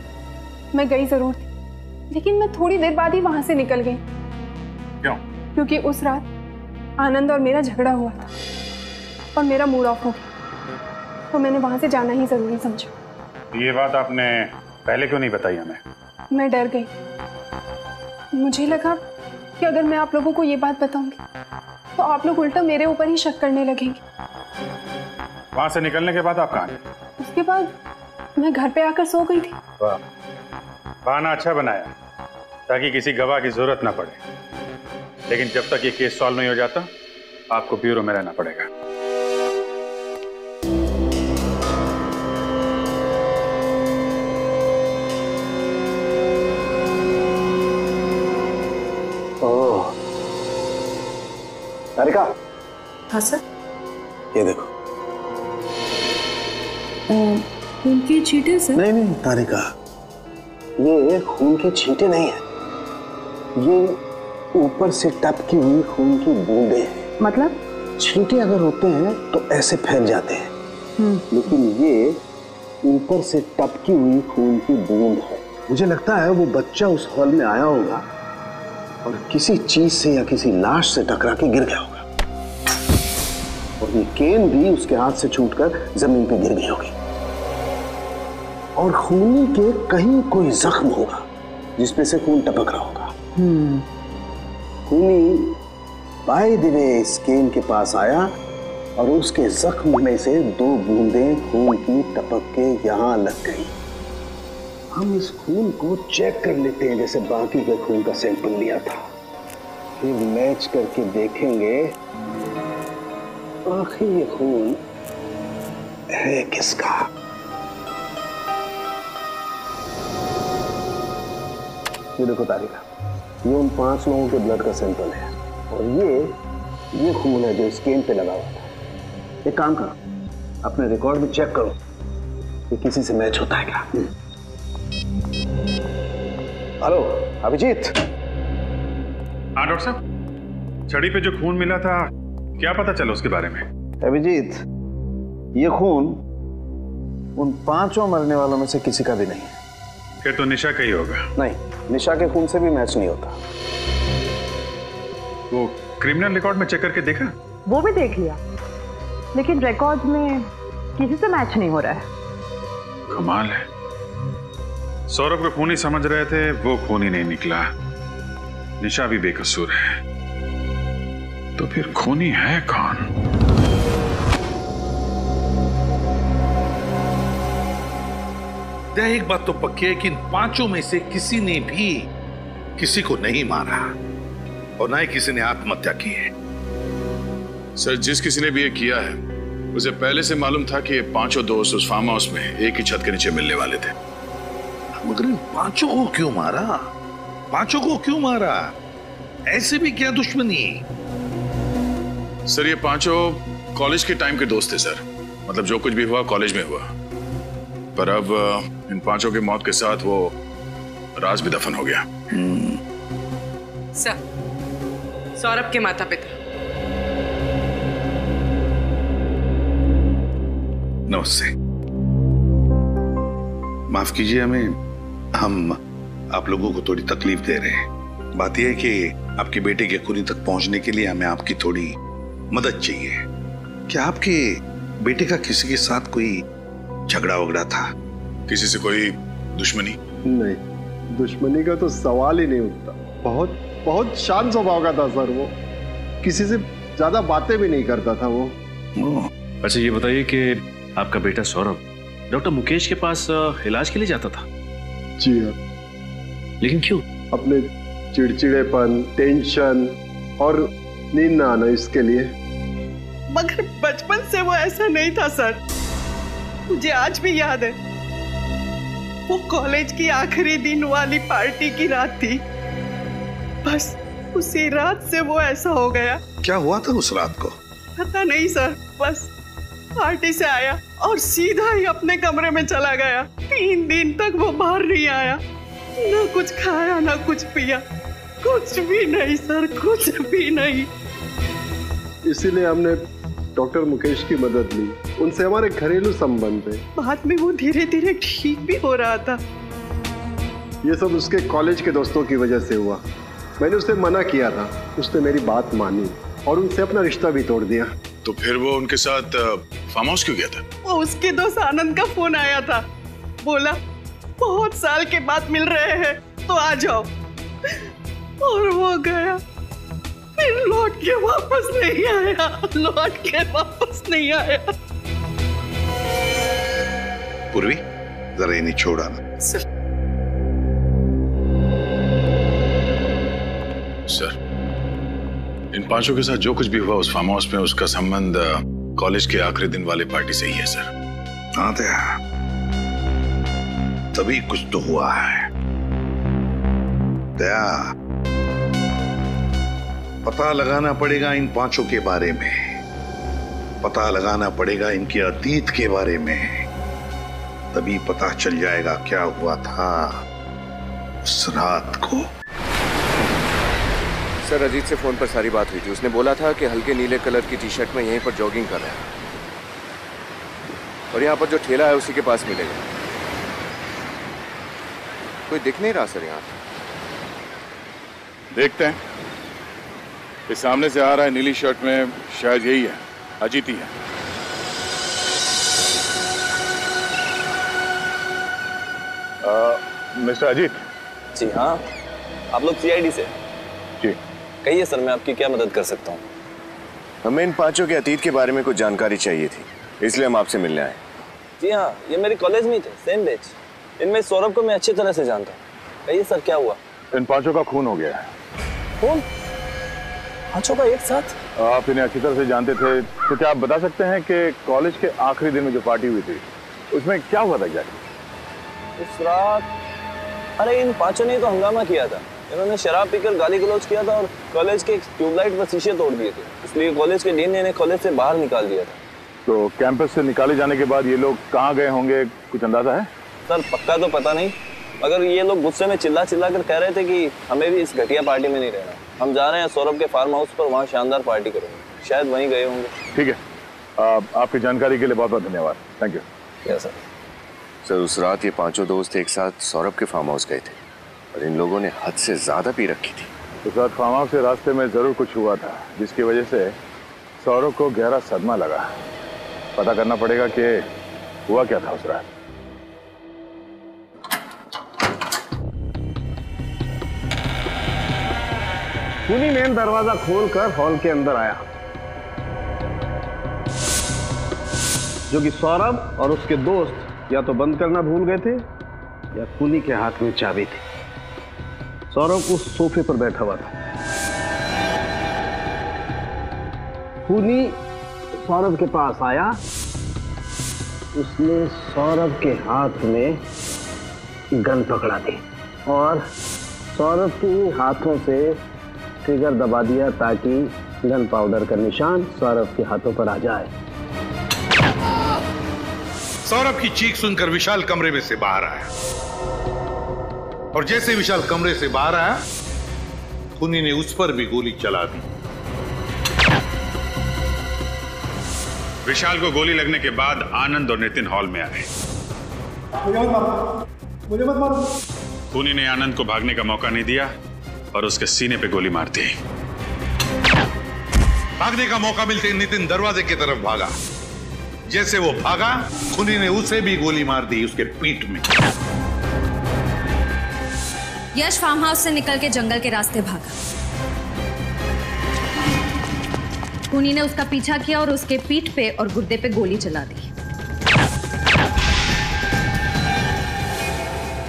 मैं गई जरूर थी, लेकिन मैं थोड़ी देर बाद ही वहां से निकल गई। क्यों? क्योंकि उस रात आनंद और मेरा झगड़ा हुआ था और मेरा मूड ऑफ हो गया, तो मैंने वहां से जाना ही जरूरी समझा। ये बात आपने पहले क्यों नहीं बताई हमें? मैं डर गई। मुझे लगा कि अगर मैं आप लोगों को ये बात बताऊंगी तो आप लोग उल्टा मेरे ऊपर ही शक करने लगेंगे। वहां से निकलने के बाद आप कहाँ गए? उसके बाद मैं घर पे आकर सो गई थी। वाह, बहाना अच्छा बनाया ताकि किसी गवाह की जरूरत ना पड़े। लेकिन जब तक ये केस सॉल्व नहीं हो जाता आपको ब्यूरो में रहना पड़ेगा। तारिका। हाँ सर। ये देखो। खून की छींटे सर? नहीं तारिका, ये खून के छींटे नहीं है, ये ऊपर से टपकी हुई खून की बूंदे हैं। मतलब? छींटे अगर होते हैं तो ऐसे फैल जाते हैं, लेकिन ये ऊपर से टपकी हुई खून की बूंद है। मुझे लगता है वो बच्चा उस हॉल में आया होगा और किसी चीज से या किसी लाश से टकरा के गिर गया होगा, और ये केन भी उसके हाथ से छूटकर जमीन पे गिर गई होगी, और खूनी के कहीं कोई जख्म होगा जिसमें से खून टपक रहा होगा। खूनी बाय द वे इस केन के पास आया और उसके जख्म में से 2 बूंदें खून की टपक के यहां लग गई। हम इस खून को चेक कर लेते हैं जैसे बाकी के खून का सैंपल लिया था, फिर मैच करके देखेंगे आखिर ये खून है किसका। ये देखो तारिका, ये उन 5 लोगों के ब्लड का सैंपल है, और ये खून है जो स्कैन पे लगा हुआ था। एक काम करो, अपने रिकॉर्ड में चेक करो कि किसी से मैच होता है क्या। हेलो अभिजीत। हाँ डॉक्टर साहब, छड़ी पे जो खून मिला था क्या पता चला उसके बारे में? अभिजीत, ये खून उन 5 मरने वालों में से किसी का भी नहीं है। फिर तो निशा का ही होगा। नहीं, निशा के खून से भी मैच नहीं होता। वो क्रिमिनल रिकॉर्ड में चेक करके देखा? वो भी देख लिया, लेकिन रिकॉर्ड में किसी से मैच नहीं हो रहा है। कमाल है, सौरभ को खूनी समझ रहे थे, वो खूनी नहीं निकला। निशा भी बेकसूर है, तो फिर खूनी है कौन? एक बात तो पक्की है कि इन 5 में से किसी ने भी किसी को नहीं मारा, और ना ही किसी ने आत्महत्या की है। सर, जिस किसी ने भी ये किया है उसे पहले से मालूम था कि ये 5 दोस्त उस फार्म हाउस में एक ही छत के नीचे मिलने वाले थे। मगर इन 5 को क्यों मारा? 5 को क्यों मारा? ऐसे भी क्या दुश्मनी? सर, ये 5 कॉलेज के टाइम के दोस्त थे सर। मतलब जो कुछ भी हुआ कॉलेज में हुआ, पर अब इन 5 की मौत के साथ वो राज भी दफन हो गया। सर, सौरभ के माता पिता। नमस्ते, माफ कीजिए हमें, हम आप लोगों को थोड़ी तकलीफ दे रहे हैं। बात यह है कि आपके बेटे के खूनी तक पहुंचने के लिए हमें आपकी थोड़ी मदद चाहिए। क्या आपके बेटे का किसी के साथ कोई झगड़ा वगड़ा था? किसी से कोई दुश्मनी? नहीं, दुश्मनी का तो सवाल ही नहीं उठता। बहुत शांत स्वभाव का था सर वो, किसी से ज्यादा बातें भी नहीं करता था वो। अच्छा ये बताइए कि आपका बेटा सौरभ डॉक्टर मुकेश के पास इलाज के लिए जाता था? जी हाँ। लेकिन क्यों? अपने चिड़चिड़ेपन, टेंशन और नींद ना आना, इसके लिए। मगर बचपन से वो ऐसा नहीं था सर, मुझे आज भी याद है। वो कॉलेज की आखिरी दिन वाली पार्टी की रात थी, बस उसी रात से वो ऐसा हो गया। क्या हुआ था उस रात को? पता नहीं सर, बस पार्टी से आया और सीधा ही अपने कमरे में चला गया। 3 दिन तक वो बाहर नहीं आया, ना कुछ खाया ना कुछ पिया, कुछ भी नहीं सर, कुछ भी नहीं। इसीलिए हमने डॉक्टर मुकेश की मदद ली, उनसे हमारे घरेलू संबंध है। बाद में वो धीरे धीरे ठीक भी हो रहा था। ये सब उसके कॉलेज के दोस्तों की वजह से हुआ। मैंने उसे मना किया था, उसने मेरी बात मानी और उनसे अपना रिश्ता भी तोड़ दिया। तो फिर वो उनके साथ फार्म हाउस क्यों गया था? वो उसके दोस्त आनंद का फोन आया था, बोला बहुत साल के बाद मिल रहे हैं तो आ जाओ, और वो गया, फिर लौट के वापस नहीं आया, लौट के वापस नहीं आया। पूर्वी जरा इन्हें छोड़ा ना। सर, इन पांचों के साथ जो कुछ भी हुआ उस फार्म हाउस में, उसका संबंध कॉलेज के आखिरी दिन वाले पार्टी से ही है सर। हाँ तभी कुछ तो हुआ है। दया, पता लगाना पड़ेगा इन पांचों के बारे में, पता लगाना पड़ेगा इनके अतीत के बारे में, तभी पता चल जाएगा क्या हुआ था उस रात को। सर, अजीत से फोन पर सारी बात हुई थी। उसने बोला था कि हल्के नीले कलर की टी शर्ट में यहीं पर जॉगिंग कर रहा है और यहाँ पर जो ठेला है उसी के पास मिलेगा। कोई दिख नहीं रहा सर यहाँ। देखते हैं। ये सामने से आ रहा है नीली शर्ट में, शायद यही है, अजीत ही है। मिस्टर अजीत। जी हाँ, आप लोग सीआईडी से? जी। कहिए सर, मैं आपकी क्या मदद कर सकता हूँ? हमें इन पांचों के अतीत के बारे में कुछ जानकारी चाहिए थी, इसलिए हम आपसे मिलने आए। जी हाँ, ये मेरे कॉलेज में ही थे, सेम बैच। इनमें सौरभ को मैं अच्छी तरह से जानता हूँ। कहिए सर, क्या हुआ? इन पांचों का खून हो गया है। खून? पांचों का एक साथ? आप इन्हें अच्छी तरह से जानते थे, तो क्या आप बता सकते हैं कि कॉलेज के आखिरी दिन में जो पार्टी हुई थी उसमें क्या हुआ था एग्जैक्टली? उस रात, अरे इन पांचों ने तो हंगामा किया था। इन्होंने शराब पीकर गाली गलौज किया था और कॉलेज के ट्यूबलाइट व शीशे तोड़ दिए थे, इसलिए कॉलेज के डीन ने इन्हें कॉलेज से बाहर निकाल दिया था। तो कैंपस से निकाले जाने के बाद ये लोग कहाँ गए होंगे, कुछ अंदाजा है? सर पक्का तो पता नहीं, मगर ये लोग गुस्से में चिल्ला चिल्ला कर कह रहे थे कि हमें भी इस घटिया पार्टी में नहीं रहना, हम जा रहे हैं सौरभ के फार्म हाउस पर, वहाँ शानदार पार्टी करेंगे। शायद वहीं गए होंगे। ठीक है, आपकी जानकारी के लिए बहुत बहुत धन्यवाद। Thank you. Yes sir. Sir, उस रात ये पांचों दोस्त एक साथ सौरभ के फार्म हाउस गए थे और इन लोगों ने हद से ज्यादा पी रखी थी। उस रात फार्म हाउस के रास्ते में जरूर कुछ हुआ था जिसकी वजह से सौरभ को गहरा सदमा लगा। पता करना पड़ेगा कि हुआ क्या था उस रात। खूनी मेन दरवाजा खोलकर हॉल के अंदर आया, जो कि सौरभ और उसके दोस्त या तो बंद करना भूल गए थे या खूनी के हाथ में चाबी थी। सौरभ उस सोफे पर बैठा हुआ था। खूनी सौरभ के पास आया, उसने सौरभ के हाथ में गन पकड़ा दी और सौरभ के हाथों से ट्रिगर दबा दिया ताकि गन पाउडर का निशान सौरभ के हाथों पर आ जाए। सौरभ की चीख सुनकर विशाल कमरे में से बाहर आया और जैसे विशाल कमरे से बाहर आया, खूनी ने उस पर भी गोली चला दी। विशाल को गोली लगने के बाद आनंद और नितिन हॉल में आए। मुझे मत मारो। खूनी ने आनंद को भागने का मौका नहीं दिया और उसके सीने पे गोली मार दी। भागने का मौका मिलते नितिन दरवाजे की तरफ भागा। जैसे वो भागा, खूनी ने उसे भी गोली मार दी उसके पीठ में। यश फार्म हाउस से निकल के जंगल के रास्ते भागा। खूनी ने उसका पीछा किया और उसके पीठ पे और गुर्दे पे गोली चला दी।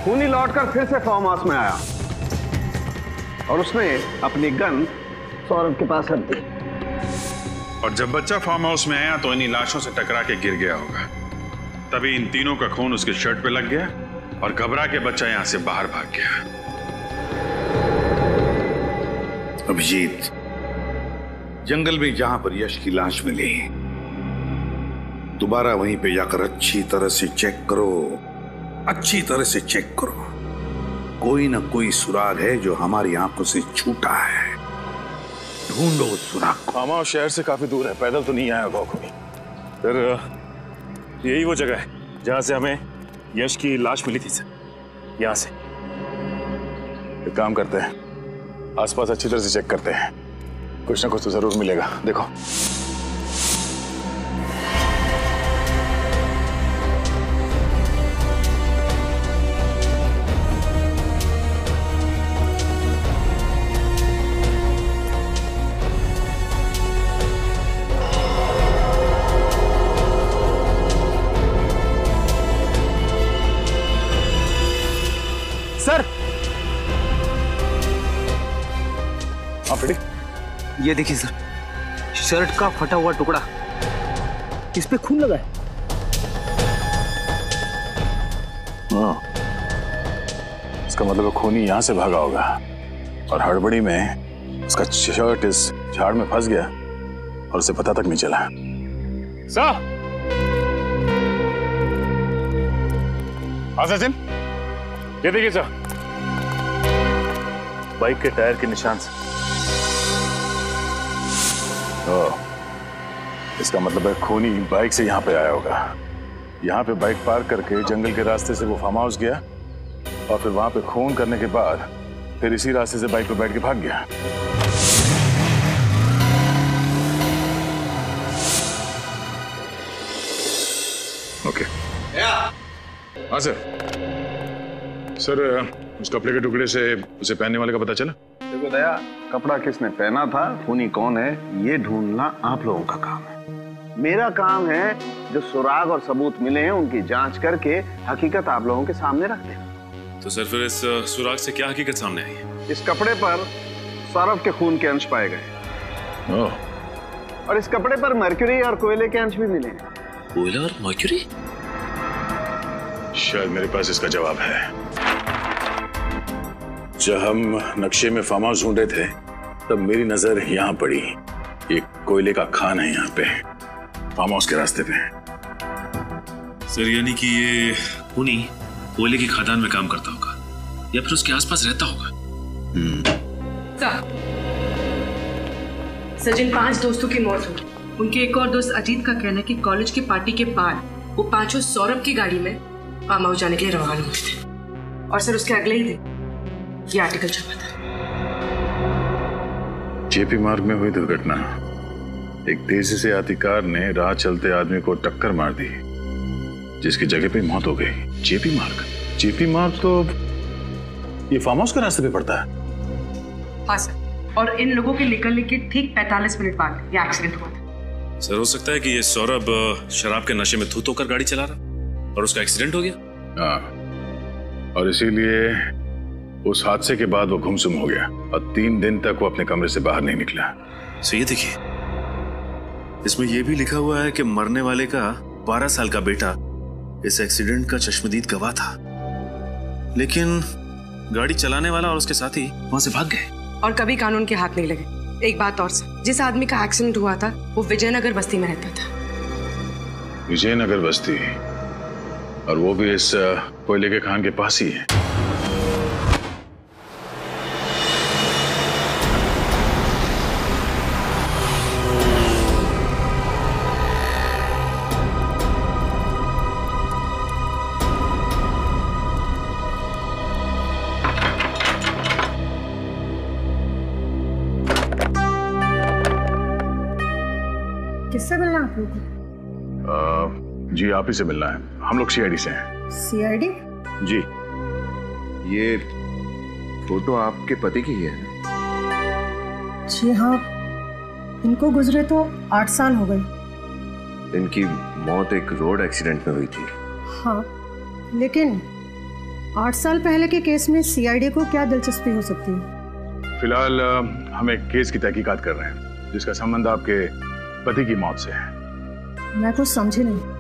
खूनी लौटकर फिर से फार्म हाउस में आया और उसने अपनी गन सौरभ के पास रख दी। और जब बच्चा फार्म हाउस में आया तो इन्हीं लाशों से टकरा के गिर गया होगा। तभी इन तीनों का खून उसके शर्ट पे लग गया और घबरा के बच्चा यहां से बाहर भाग गया। अभिजीत, जंगल में जहां पर यश की लाश मिली, दोबारा वहीं पे जाकर अच्छी तरह से चेक करो, अच्छी तरह से चेक करो। कोई ना कोई सुराग है जो हमारी आंखों से छूटा है। ढूंढो उस सुराग को। फार्म हाउस शहर से काफी दूर है, पैदल तो नहीं आया होगा कोई। सर, यही वो जगह है जहां से हमें यश की लाश मिली थी सर। यहाँ से एक काम करते हैं, आसपास अच्छी तरह से चेक करते हैं, कुछ ना कुछ तो जरूर मिलेगा। देखो हाँ फ्रेडी, ये देखिए सर, शर्ट का फटा हुआ टुकड़ा, इस पे खून लगा है। हाँ, इसका मतलब खूनी यहाँ से भागा होगा और हड़बड़ी में उसका शर्ट इस झाड़ में फंस गया और उसे पता तक नहीं चला। सर, हाँ सचिन, ये देखिए सर, बाइक के टायर के निशान से। इसका मतलब है खूनी बाइक से यहाँ पे आया होगा। यहाँ पे बाइक पार्क करके जंगल के रास्ते से वो फार्म हाउस गया और फिर वहां पे खून करने के बाद फिर इसी रास्ते से बाइक पे बैठ के भाग गया। ओके। हाँ सर। सर, उस कपड़े के टुकड़े से उसे पहनने वाले का पता चला? देखो दया, कपड़ा किसने पहना था, खूनी कौन है, ये ढूंढना आप लोगों का काम है। मेरा काम है जो सुराग और सबूत मिले हैं उनकी जांच करके हकीकत आप लोगों के सामने रख देना। तो सर, फिर इस सुराग से क्या हकीकत सामने आई है? इस कपड़े पर सौरभ के खून के अंश पाए गए और इस कपड़े पर मर्क्यूरी और कोयले के अंश भी मिले हैं। कोयला और मर्क्यूरी? शायद मेरे पास इसका जवाब है। जब हम नक्शे में फार्म हाउस ढूंढ रहे थे तब मेरी नजर यहाँ पड़ी। एक कोयले का खान है यहाँ पे, फार्म हाउस के रास्ते पे। सर, यानी कि ये खूनी कोयले की खदान में काम करता होगा या फिर उसके आसपास रहता होगा। सचिन, 5 दोस्तों की मौत हुई। उनके एक और दोस्त अजीत का कहना है कि कॉलेज की पार्टी के बाद वो 5 सौरभ की गाड़ी में फार्म हाउस जाने के लिए रवाना हुए थे और सर उसके अगले ही दिन ये आर्टिकल छपा था। जेपी मार्ग में हुई दुर्घटना। एक तेजी से आती कार ने राह चलते आदमी को टक्कर मार दी जिसकी जगह पे मौत हो गई। जेपी मार्ग तो ये फार्म हाउस के रास्ते पे पड़ता है। हाँ सर, और इन लोगों के निकलने के ठीक 45 मिनट बाद ये एक्सीडेंट हुआ था। सर, हो सकता है कि ये सौरभ शराब के नशे में धुत होकर गाड़ी चला रहा और उसका एक्सीडेंट हो गया। हाँ, और इसीलिए उस हादसे के बाद वो गुमसुम हो गया और 3 दिन तक वो अपने कमरे से बाहर नहीं निकला। सो ये देखिए, इसमें यह भी लिखा हुआ है कि मरने वाले का 12 साल का बेटा इस एक्सीडेंट का चश्मदीद गवाह था, लेकिन गाड़ी चलाने वाला और उसके साथी वहां से भाग गए और कभी कानून के हाथ नहीं लगे। एक बात और सर, जिस आदमी का एक्सीडेंट हुआ था वो विजयनगर बस्ती में रहता था। विजयनगर बस्ती, और वो भी इस कोयले के खान के पास ही है। किससे मिलना आप लोगों को? जी, आप ही से मिलना है। हम लोग सीआईडी से हैं। सीआईडी? जी। ये फोटो आपके पति की है? जी हाँ, इनको गुजरे तो 8 साल हो गए। इनकी मौत एक रोड एक्सीडेंट में हुई थी। हाँ, लेकिन 8 साल पहले के केस में सीआईडी को क्या दिलचस्पी हो सकती है? फिलहाल हम एक केस की तहकीकात कर रहे हैं जिसका संबंध आपके पति की मौत से है। मैं कुछ समझी नहीं।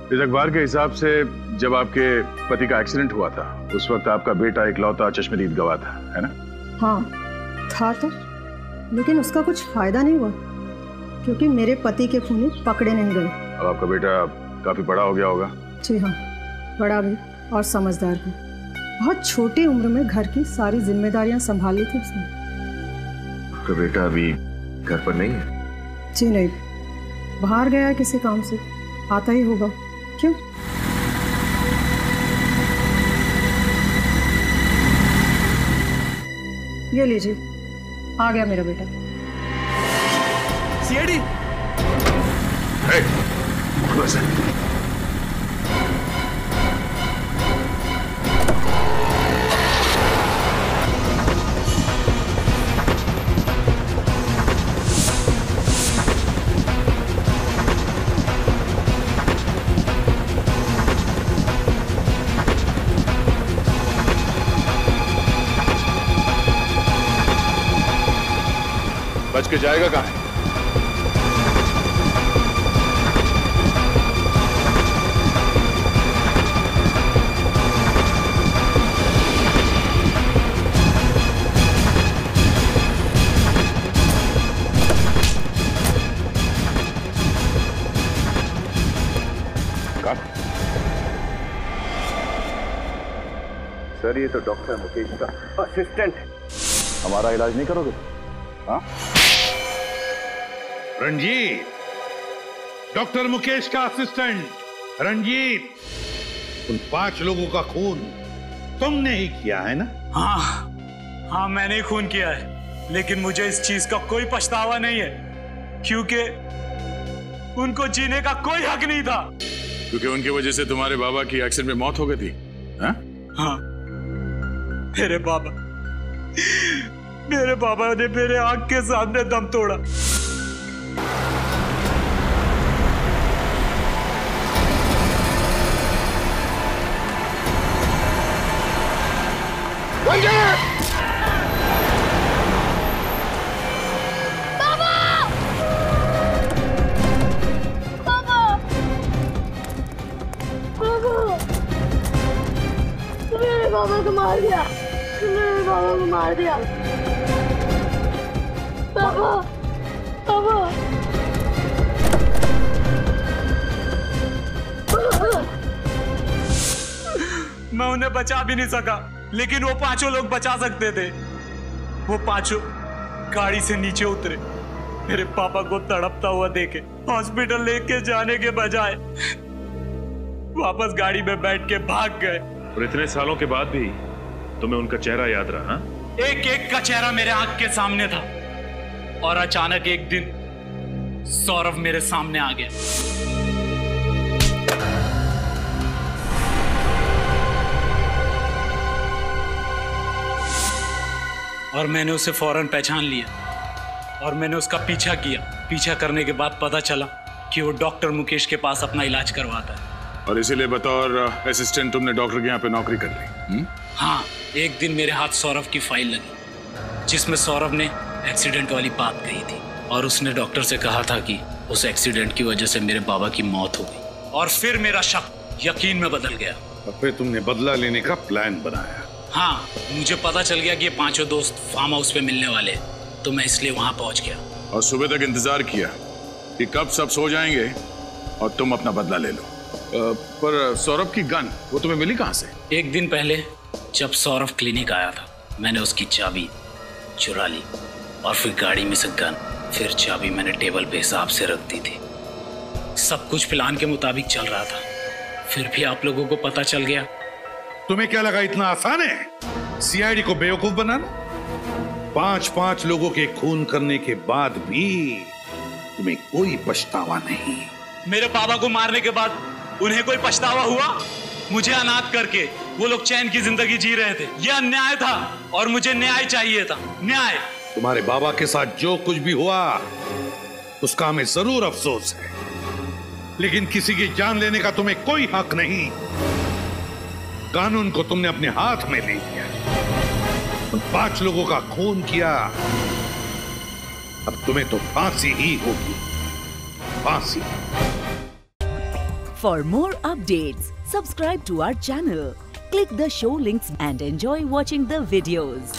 इस अखबार के हिसाब से जब आपके पति का एक्सीडेंट हुआ था उस वक्त आपका बेटा इकलौता चश्मदीद गवाह था, है ना? हाँ था तो, लेकिन उसका कुछ फायदा नहीं हुआ क्योंकि मेरे पति के खूनी पकड़े नहीं गए। अब आपका बेटा काफी बड़ा हो गया होगा। जी हाँ, बड़ा भी और समझदार भी। बहुत छोटी उम्र में घर की सारी जिम्मेदारियां संभाल ली थी उसने। आपका बेटा अभी घर पर नहीं है? जी नहीं, बाहर गया है किसी काम से, आता ही होगा। क्यों? ये लीजिए, आ गया मेरा बेटा। सीआईडी। बच के जाएगा कहाँ? सर ये तो डॉक्टर मुकेश का असिस्टेंट है। हमारा इलाज नहीं करोगे? हाँ? रंजीत, डॉक्टर मुकेश का असिस्टेंट रंजीत, उन 5 लोगों का खून तुमने ही किया है ना? हाँ मैंने ही खून किया है, लेकिन मुझे इस चीज का कोई पछतावा नहीं है, क्योंकि उनको जीने का कोई हक नहीं था। क्योंकि उनकी वजह से तुम्हारे बाबा की एक्सीडेंट में मौत हो गई थी। हाँ? हाँ, मेरे बाबा ने मेरे आंख के सामने दम तोड़ा। बाबा को मार दिया, मेरे बाबा को मार दिया। बाबा, बाबा। मैं उन्हें बचा भी नहीं सका, लेकिन वो 5 लोग बचा सकते थे। वो 5 गाड़ी से नीचे उतरे, मेरे पापा को तड़पता हुआ देखे हॉस्पिटल लेके जाने के बजाय वापस गाड़ी में बैठ के भाग गए। और इतने सालों के बाद भी तुम्हें उनका चेहरा याद रहा? हाँ? एक एक का चेहरा मेरे आंख के सामने था, और अचानक एक दिन सौरभ मेरे सामने आ गया। और मैंने उसे फौरन पहचान लिया और मैंने उसका पीछा किया। पीछा करने के बाद पता चला कि वो डॉक्टर मुकेश के पास अपना इलाज करवाता है। और इसीलिए बतौर असिस्टेंट तुमने डॉक्टर के यहाँ पे नौकरी कर ली? हाँ, एक दिन मेरे हाथ सौरभ की फाइल लगी जिसमें सौरभ ने एक्सीडेंट वाली बात कही थी, और उसने डॉक्टर से कहा था कि उस एक्सीडेंट की वजह से मेरे बाबा की मौत हो गई। और फिर मेरा शक यकीन में बदल गया। और फिर तुमने बदला लेने का प्लान बनाया? हाँ, मुझे पता चल गया कि ये 5 दोस्त फार्म हाउस पे मिलने वाले, तो मैं इसलिए वहां पहुंच गया। और सुबह तक इंतजार किया कि कब सब सो जाएंगे और तुम अपना बदला ले लो। पर सौरभ की गन वो तुम्हें मिली कहां से? एक दिन पहले जब सौरभ क्लिनिक आया था, मैंने उसकी चाबी चुरा ली और फिर गाड़ी में से गन, फिर चाबी मैंने टेबल पे हिसाब से रख दी थी। सब कुछ प्लान के मुताबिक चल रहा था, फिर भी आप लोगों को पता चल गया। तुम्हें क्या लगा इतना आसान है सीआईडी को बेवकूफ बनाना? 5 लोगों के खून करने के बाद भी तुम्हें कोई पछतावा नहीं? मेरे पापा को मारने के बाद उन्हें कोई पछतावा हुआ? मुझे अनाथ करके वो लोग चैन की जिंदगी जी रहे थे। यह अन्याय था और मुझे न्याय चाहिए था। न्याय। तुम्हारे बाबा के साथ जो कुछ भी हुआ उसका हमें जरूर अफसोस है, लेकिन किसी की जान लेने का तुम्हें कोई हक नहीं। कानून को तुमने अपने हाथ में ले लिया, उन 5 लोगों का खून किया, अब तुम्हें तो फांसी ही होगी, फांसी। For more updates, subscribe to our channel, click the show links and enjoy watching the videos.